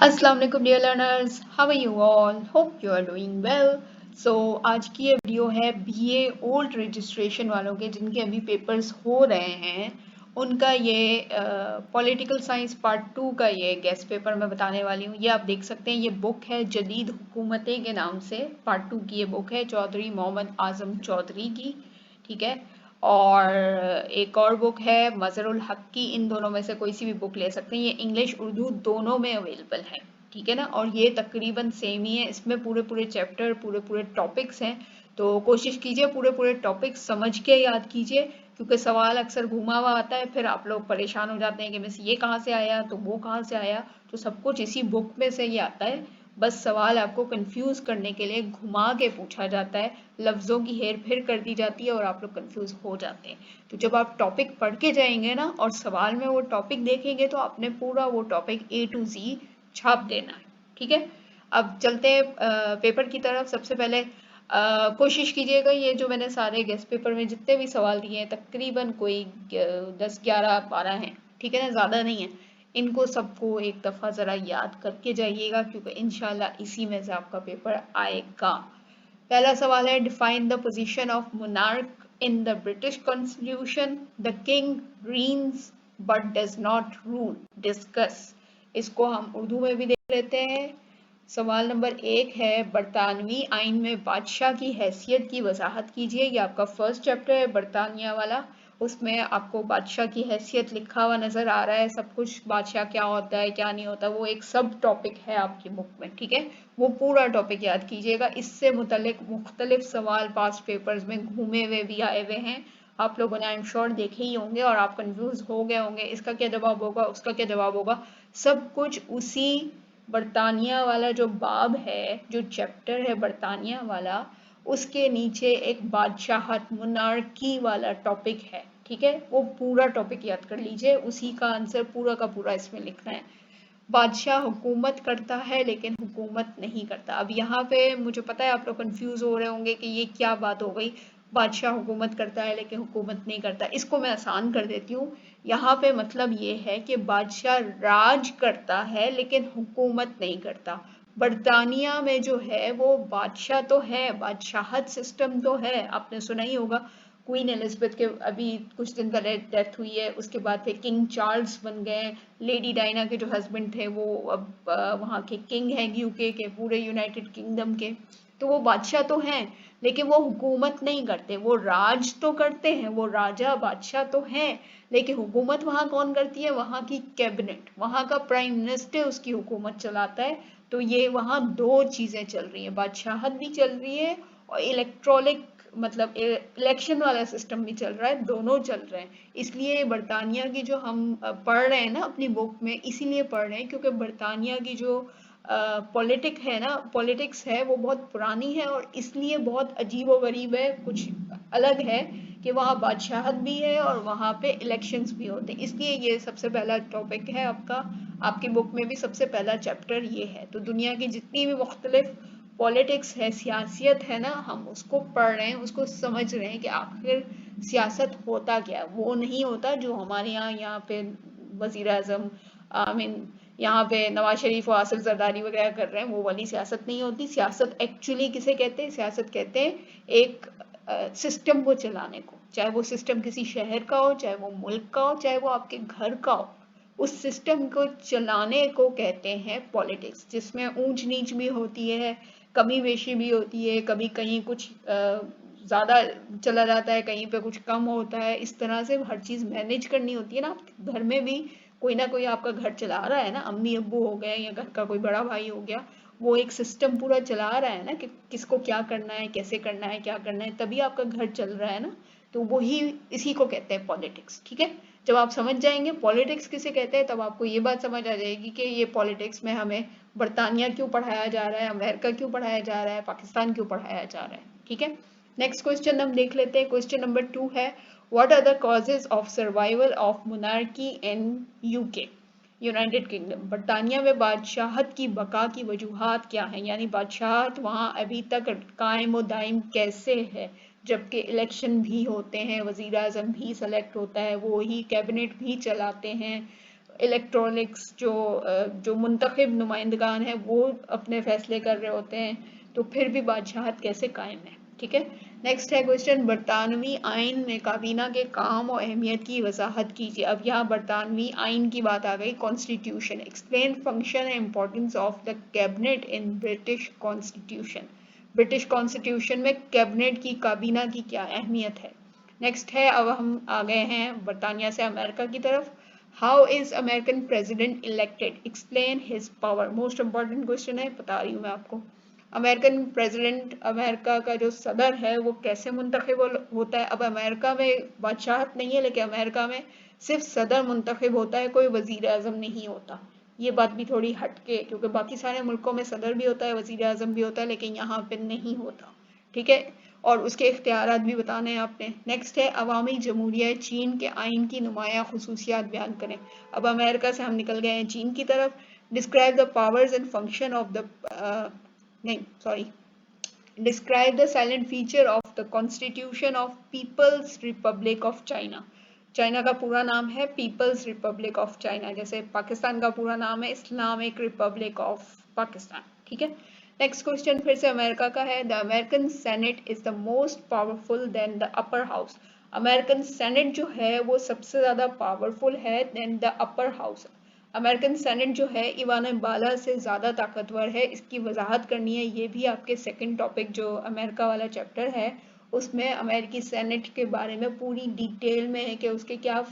अस्सलाम वालेकुम dear learners, how are you all? Hope you are doing well. So आज की ये वीडियो है बीए ओल्ड रजिस्ट्रेशन वालों के जिनके अभी पेपर्स हो रहे हैं, उनका ये पॉलिटिकल साइंस पार्ट 2 का ये गेस्ट पेपर मैं बताने वाली हूँ। ये आप देख सकते हैं, ये बुक है जदीद हुकूमतें के नाम से, पार्ट 2 की ये बुक है चौधरी मोहम्मद आजम चौधरी की। ठीक है। और एक और बुक है मजहरुल हक की। इन दोनों में से कोई सी भी बुक ले सकते हैं, ये इंग्लिश उर्दू दोनों में अवेलेबल है। ठीक है ना। और ये तकरीबन सेम ही है, इसमें पूरे पूरे चैप्टर पूरे पूरे टॉपिक्स हैं। तो कोशिश कीजिए पूरे पूरे टॉपिक्स समझ के याद कीजिए, क्योंकि सवाल अक्सर घुमा हुआ आता है, फिर आप लोग परेशान हो जाते हैं कि मिस ये कहाँ से आया तो वो कहाँ से आया। तो सब कुछ इसी बुक में से ही आता है, बस सवाल आपको कंफ्यूज करने के लिए घुमा के पूछा जाता है, लफ्ज़ों की हेर फेर कर दी जाती है और आप लोग कंफ्यूज हो जाते हैं। तो जब आप टॉपिक पढ़ के जाएंगे ना और सवाल में वो टॉपिक देखेंगे तो आपने पूरा वो टॉपिक A to Z छाप देना है। ठीक है। अब चलते हैं पेपर की तरफ। सबसे पहले कोशिश कीजिएगा, ये जो मैंने सारे गेस्ट पेपर में जितने भी सवाल दिए हैं, तकरीबन कोई 10, 11, 12 हैं। ठीक है ना, ज़्यादा नहीं है। इनको सबको एक दफ़ा ज़रा याद करके जाइएगा, क्योंकि इंशाल्लाह इसी में से आपका पेपर आएगा। पहला सवाल है, define the position of monarch in the British constitution. The king reigns but does not rule, discuss. इसको हम उर्दू में भी देख लेते हैं। सवाल नंबर 1 है, बरतानवी आइन में बादशाह की हैसियत की वजाहत कीजिए। ये आपका फर्स्ट चैप्टर है बरतानिया वाला, उसमें आपको बादशाह की हैसियत लिखा हुआ नजर आ रहा है, सब कुछ बादशाह क्या होता है क्या नहीं होता, वो एक सब टॉपिक है आपकी बुक में। ठीक है, वो पूरा टॉपिक याद कीजिएगा। इससे मुतल्लिक मुख्तलिफ सवाल पास्ट पेपर्स में घूमे हुए भी आए हुए हैं, आप लोगों ने आई एम श्योर देखे ही होंगे और आप कंफ्यूज हो गए होंगे, इसका क्या जवाब होगा उसका क्या जवाब होगा। सब कुछ उसी बरतानिया वाला जो बाब है, जो चैप्टर है बरतानिया वाला, उसके नीचे एक बादशाहत मोनार्की वाला टॉपिक है। ठीक है, वो पूरा टॉपिक याद कर लीजिए, उसी का आंसर पूरा का पूरा इसमें लिखना है। बादशाह हुकूमत करता है लेकिन हुकूमत नहीं करता। अब यहाँ पे मुझे पता है आप लोग कंफ्यूज हो रहे होंगे कि ये क्या बात हो गई, बादशाह हुकूमत करता है लेकिन हुकूमत नहीं करता। इसको मैं आसान कर देती हूँ। यहाँ पे मतलब ये है कि बादशाह राज करता है लेकिन हुकूमत नहीं करता। बरतानिया में जो है वो बादशाह तो है, बादशाहत सिस्टम तो है, आपने सुना ही होगा। क्वीन एलिजाबेथ के अभी कुछ दिन पहले डेथ हुई है, उसके बाद फिर किंग चार्ल्स बन गए। लेडी डायना के जो हस्बैंड थे वो अब वहाँ के किंग हैं यूके के, पूरे यूनाइटेड किंगडम के। तो वो बादशाह तो हैं लेकिन वो हुकूमत नहीं करते, वो राज तो करते हैं, वो राजा बादशाह तो हैं, लेकिन हुकूमत वहाँ कौन करती है? वहाँ की कैबिनेट, वहाँ का प्राइम मिनिस्टर उसकी हुकूमत चलाता है। तो ये वहाँ दो चीजें चल रही हैं, बादशाहत भी चल रही है और इलेक्ट्रॉनिक मतलब इलेक्शन वाला सिस्टम भी चल रहा है, दोनों चल रहे हैं। इसलिए बरतानिया की जो हम पढ़ रहे हैं ना अपनी बुक में, इसीलिए पढ़ रहे हैं क्योंकि बरतानिया की जो पॉलिटिक है ना, पॉलिटिक्स है, वो बहुत पुरानी है और इसलिए बहुत अजीब व गरीब है, कुछ अलग है कि वहाँ बादशाहत भी है और वहाँ पे इलेक्शंस भी होते हैं। इसलिए ये सबसे पहला टॉपिक है आपका, आपकी बुक में भी सबसे पहला चैप्टर ये है। तो दुनिया की जितनी भी मुख्तलिफ पॉलिटिक्स है, सियासियत है ना, हम उसको पढ़ रहे हैं, उसको समझ रहे हैं कि आखिर सियासत होता क्या, वो नहीं होता जो हमारे यहाँ पे वजीर आजम, आई मीन यहाँ पे नवाज शरीफ और आसिफ जरदारी वगैरह कर रहे हैं, वो वाली सियासत नहीं होती। सियासत एक्चुअली किसे कहते हैं? सियासत कहते हैं एक सिस्टम को चलाने को, चाहे वो सिस्टम किसी शहर का हो, चाहे वो मुल्क का हो, चाहे वो आपके घर का हो, उस सिस्टम को चलाने को कहते हैं पॉलिटिक्स, जिसमें ऊंच नीच भी होती है, कमी बेशी भी होती है, कभी कहीं कुछ ज्यादा चला जाता है, कहीं पे कुछ कम होता है, इस तरह से हर चीज मैनेज करनी होती है ना। घर में भी कोई ना कोई आपका घर चला रहा है ना, अम्मी अब्बू हो गए या घर का कोई बड़ा भाई हो गया, वो एक सिस्टम पूरा चला रहा है ना कि किसको क्या करना है, कैसे करना है, क्या करना है, तभी आपका घर चल रहा है ना। तो वही इसी को कहते हैं पॉलिटिक्स। ठीक है, जब आप समझ जाएंगे पॉलिटिक्स किसे कहते हैं, तब आपको ये बात समझ आ जाएगी कि ये पॉलिटिक्स में हमें बरतानिया क्यों पढ़ाया जा रहा है, अमेरिका क्यों पढ़ाया जा रहा है, पाकिस्तान क्यों पढ़ाया जा रहा है। ठीक है, नेक्स्ट क्वेश्चन हम देख लेते हैं। क्वेश्चन नंबर 2 है, what are the causes of survival of monarchy in UK, United Kingdom. बरतानिया में बादशाहत की बका की वजूहात क्या है, यानी बादशाहत वहाँ अभी तक कायम व दायम कैसे है, जबकि इलेक्शन भी होते हैं, वजीर आजम भी सेलेक्ट होता है, वो ही कैबिनेट भी चलाते हैं, इलेक्ट्रॉनिक्स जो मुंतखब नुमाइंदगान है वो अपने फैसले कर रहे होते हैं, तो फिर भी बादशाहत कैसे कायम है। ठीक है, नेक्स्ट है क्वेश्चन, बरतानवी आइन में काबीना के काम और अहमियत की वजाहत कीजिए। अब यहाँ बरतानवी आइन की बात आ गई, constitution. Explain function and importance of the cabinet in British constitution. British constitution में कैबिनेट की, काबीना की क्या अहमियत है। नेक्स्ट है, अब हम आ गए हैं बरतानिया से अमेरिका की तरफ। How is American president elected, explain his power. Most important question है, बता रही हूँ मैं आपको। अमेरिकन प्रेसिडेंट, अमेरिका का जो सदर है वो कैसे मुंतखब होता है। अब अमेरिका में बादशाहत नहीं है, लेकिन अमेरिका में सिर्फ सदर मुंतखब होता है, कोई वजीर आजम नहीं होता। ये बात भी थोड़ी हटके, क्योंकि बाकी सारे मुल्कों में सदर भी होता है, वजीर आजम भी होता है, लेकिन यहाँ पे नहीं होता। ठीक है, और उसके इख्तियारात भी बताने हैं आपने। नेक्स्ट है, अवामी जमहूरिया चीन के आइन की नुमाया खसूसियात बयान करें। अब अमेरिका से हम निकल गए हैं चीन की तरफ। Describe the powers and function of the नहीं sorry describe the salient feature of the constitution of People's Republic of China. China का पूरा नाम है पीपल्स रिपब्लिक ऑफ चाइना, जैसे पाकिस्तान का पूरा नाम है इस्लामिक रिपब्लिक ऑफ पाकिस्तान। ठीक है, नेक्स्ट क्वेश्चन फिर से अमेरिका का है। The American Senate is the most powerful than the upper house. American Senate जो है वो सबसे ज्यादा पावरफुल है than the upper house. American Senate जो है ईवान बाला से ज़्यादा ताकतवर है, इसकी वजाहत करनी है। ये भी आपके सेकंड टॉपिक जो अमेरिका वाला चैप्टर है उसमें अमेरिकी सेनेट के बारे में पूरी डिटेल में है कि उसके क्या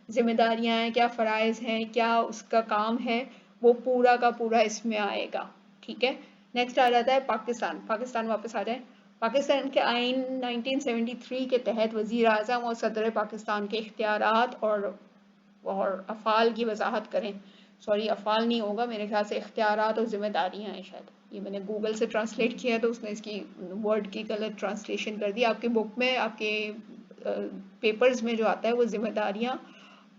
जिम्मेदारियां हैं, क्या फ़राइज़ हैं, क्या उसका काम है, वो पूरा का पूरा इसमें आएगा। ठीक है, नेक्स्ट आ जाता है पाकिस्तान। पाकिस्तान वापस आ जाए। पाकिस्तान के आइन 1973 के तहत वज़ीर आज़म और सदर पाकिस्तान के इख्तियारात और अफ़ाल की वजाहत करें। सॉरी, अफ़ाल नहीं होगा मेरे ख्याल से, इख्तियारात और जिम्मेदारियां हैं शायद। ये मैंने गूगल से ट्रांसलेट किया है तो उसने इसकी वर्ड की गलत ट्रांसलेशन कर दी। आपके बुक में, आपके पेपर्स में जो आता है वो जिम्मेदारियां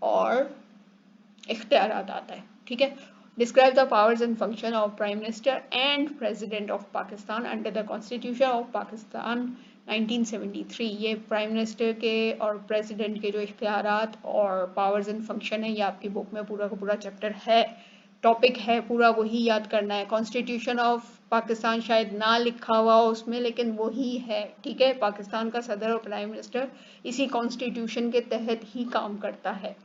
और इख्तियारात आता है। ठीक है, describe the powers and function of prime minister and president of Pakistan under the constitution of Pakistan 1973। ये प्राइम मिनिस्टर के और प्रेसिडेंट के जो इख्तियारात और पावर्स एंड फंक्शन है, ये आपकी बुक में पूरा का पूरा चैप्टर है, टॉपिक है पूरा, वही याद करना है। कॉन्स्टिट्यूशन ऑफ पाकिस्तान शायद ना लिखा हुआ हो उसमें, लेकिन वही है। ठीक है, पाकिस्तान का सदर और प्राइम मिनिस्टर इसी कॉन्स्टिट्यूशन के तहत ही काम करता है,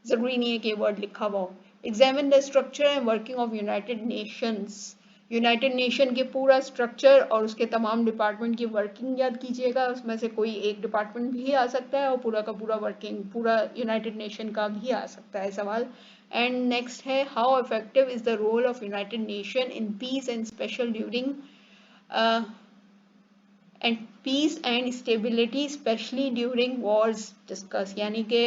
जरूरी नहीं है कि वर्ड लिखा हुआ हो। Examine the structure and working of United Nations. United nation के पूरा स्ट्रक्चर और उसके तमाम डिपार्टमेंट की वर्किंग याद कीजिएगा। उसमें से कोई एक डिपार्टमेंट भी आ सकता है और पूरा का पूरा वर्किंग पूरा यूनाइटेड नेशन का भी आ सकता है सवाल। एंड नेक्स्ट है, how effective is the role of United Nation in peace and special during and peace and stability specially during wars discuss. यानी कि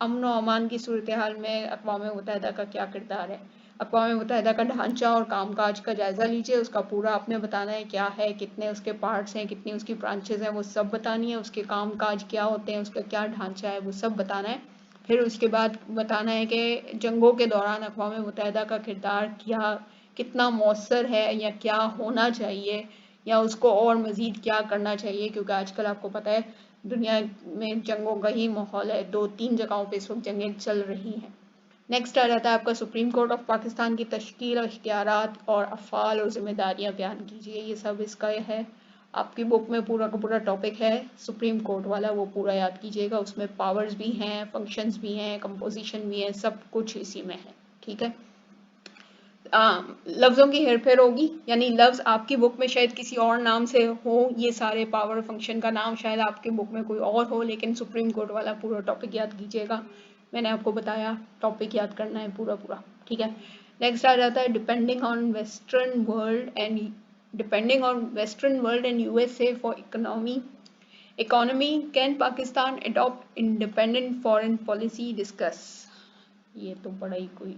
अमन व अमान की सूरत हाल में अक़वाम मुत्तहिदा का क्या किरदार है। अक़वाम मुत्तहिदा का ढांचा और कामकाज का जायज़ा लीजिए, उसका पूरा आपने बताना है क्या है, कितने उसके पार्ट्स हैं, कितनी उसकी ब्रांचेज हैं, वो सब बतानी है। उसके कामकाज क्या होते हैं, उसका क्या ढांचा है, वो सब बताना है। फिर उसके बाद बताना है कि जंगों के दौरान अक़वाम मुत्तहिदा का किरदार क्या, कितना मौसर है या क्या होना चाहिए, या उसको और मज़ीद क्या करना चाहिए, क्योंकि आजकल आपको पता है दुनिया में जंगों का ही माहौल है, 2-3 जगहों पे इस वक्त जंगें चल रही हैं। नेक्स्ट आ जाता है आपका सुप्रीम कोर्ट ऑफ पाकिस्तान की तश्कील और इख्तियारात और अफ़ाल और जिम्मेदारियां बयान कीजिए। ये सब इसका है, आपकी बुक में पूरा का पूरा टॉपिक है सुप्रीम कोर्ट वाला, वो पूरा याद कीजिएगा। उसमें पावर्स भी हैं, फंक्शंस भी हैं, कंपोजिशन भी है, सब कुछ इसी में है। ठीक है, लफ्ज़ों की हेरफेर होगी, यानी लफ्ज़ आपकी बुक में शायद किसी और नाम से हो, ये सारे पावर फंक्शन का नाम शायद आपकी बुक में कोई और हो, लेकिन सुप्रीम कोर्ट वाला पूरा टॉपिक याद कीजिएगा। मैंने आपको बताया टॉपिक याद करना है पूरा पूरा। ठीक है, नेक्स्ट आ जाता है, depending on western world and USA for economy can Pakistan adopt independent foreign policy discuss. ये तो बड़ा ही कोई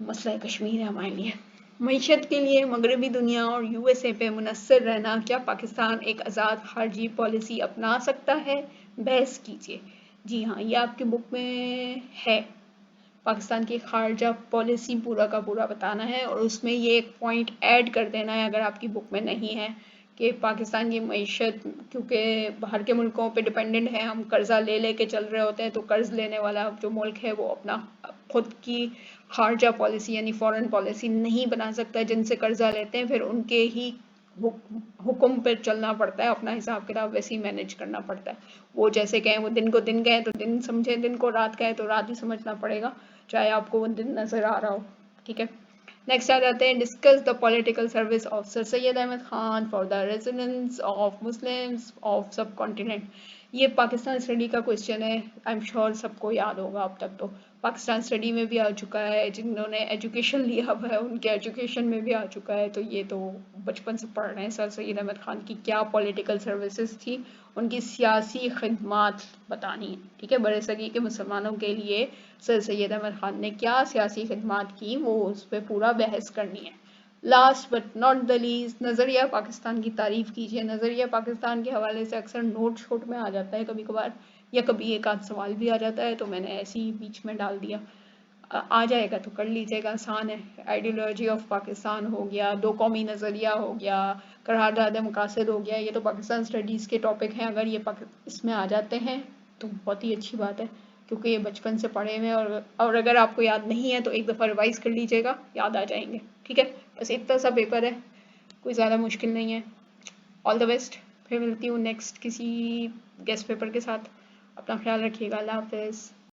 मसला कश्मीर है हमारे लिए। मईशत के लिए मगरबी दुनिया और यूएसए पे मुनस्सर रहना, क्या पाकिस्तान एक आज़ाद खारजी पॉलिसी अपना सकता है, बहस कीजिए। जी हाँ, ये आपकी बुक में है, पाकिस्तान की खारजा पॉलिसी पूरा का पूरा बताना है, और उसमें ये एक पॉइंट ऐड कर देना है अगर आपकी बुक में नहीं है, कि पाकिस्तान की मईशत क्योंकि बाहर के मुल्कों पे डिपेंडेंट है, हम कर्जा ले लेके चल रहे होते हैं, तो कर्ज लेने वाला जो मुल्क है वो अपना खुद की खारजा पॉलिसी यानी फॉरेन पॉलिसी नहीं बना सकता, जिनसे कर्जा लेते हैं फिर उनके ही हुक्म पे चलना पड़ता है, अपना हिसाब किताब वैसे ही मैनेज करना पड़ता है। वो जैसे कहें, वो दिन को दिन कहें तो दिन समझे, दिन को रात कहें तो रात ही समझना पड़ेगा, चाहे आपको वो दिन नजर आ रहा हो। ठीक है, नेक्स्ट आ जाते हैं, discuss the political service of sir Syed Ahmad Khan for the residence of Muslims of subcontinent. ये पाकिस्तान स्टडी का क्वेश्चन है, आई एम श्योर सबको याद होगा अब तक, तो पाकिस्तान स्टडी में भी आ चुका है, जिन्होंने एजुकेशन लिया हुआ है उनके एजुकेशन में भी आ चुका है, तो ये तो बचपन से पढ़ रहे हैं। सर सैयद अहमद खान की क्या पॉलिटिकल सर्विसेज थी, उनकी सियासी खिदमात बतानी है। ठीक है, बड़े सगी के मुसलमानों के लिए सर सैयद अहमद खान ने क्या सियासी खिदमात की, वो उस पर पूरा बहस करनी है। Last but not the least, नज़रिया पाकिस्तान की तारीफ कीजिए। नज़रिया पाकिस्तान के हवाले से अक्सर नोट छोट में आ जाता है कभी कभार, या कभी एक आध सवाल भी आ जाता है, तो मैंने ऐसे ही बीच में डाल दिया। आ जाएगा तो कर लीजिएगा, आसान है। आइडियोलॉजी ऑफ पाकिस्तान हो गया, दो कौमी नज़रिया हो गया, करारदाद मकासद हो गया, ये तो पाकिस्तान स्टडीज़ के टॉपिक हैं। अगर ये इसमें आ जाते हैं तो बहुत ही अच्छी बात है, क्योंकि ये बचपन से पढ़े हुए हैं, और अगर आपको याद नहीं है तो एक दफ़ा रिवाइज कर लीजिएगा, याद आ जाएंगे। ठीक है, बस इतना सा पेपर है, कोई ज़्यादा मुश्किल नहीं है। ऑल द बेस्ट, फिर मिलती हूँ नेक्स्ट किसी गेस्ट पेपर के साथ। अपना ख्याल रखिएगा, अल्लाह हाफिज़।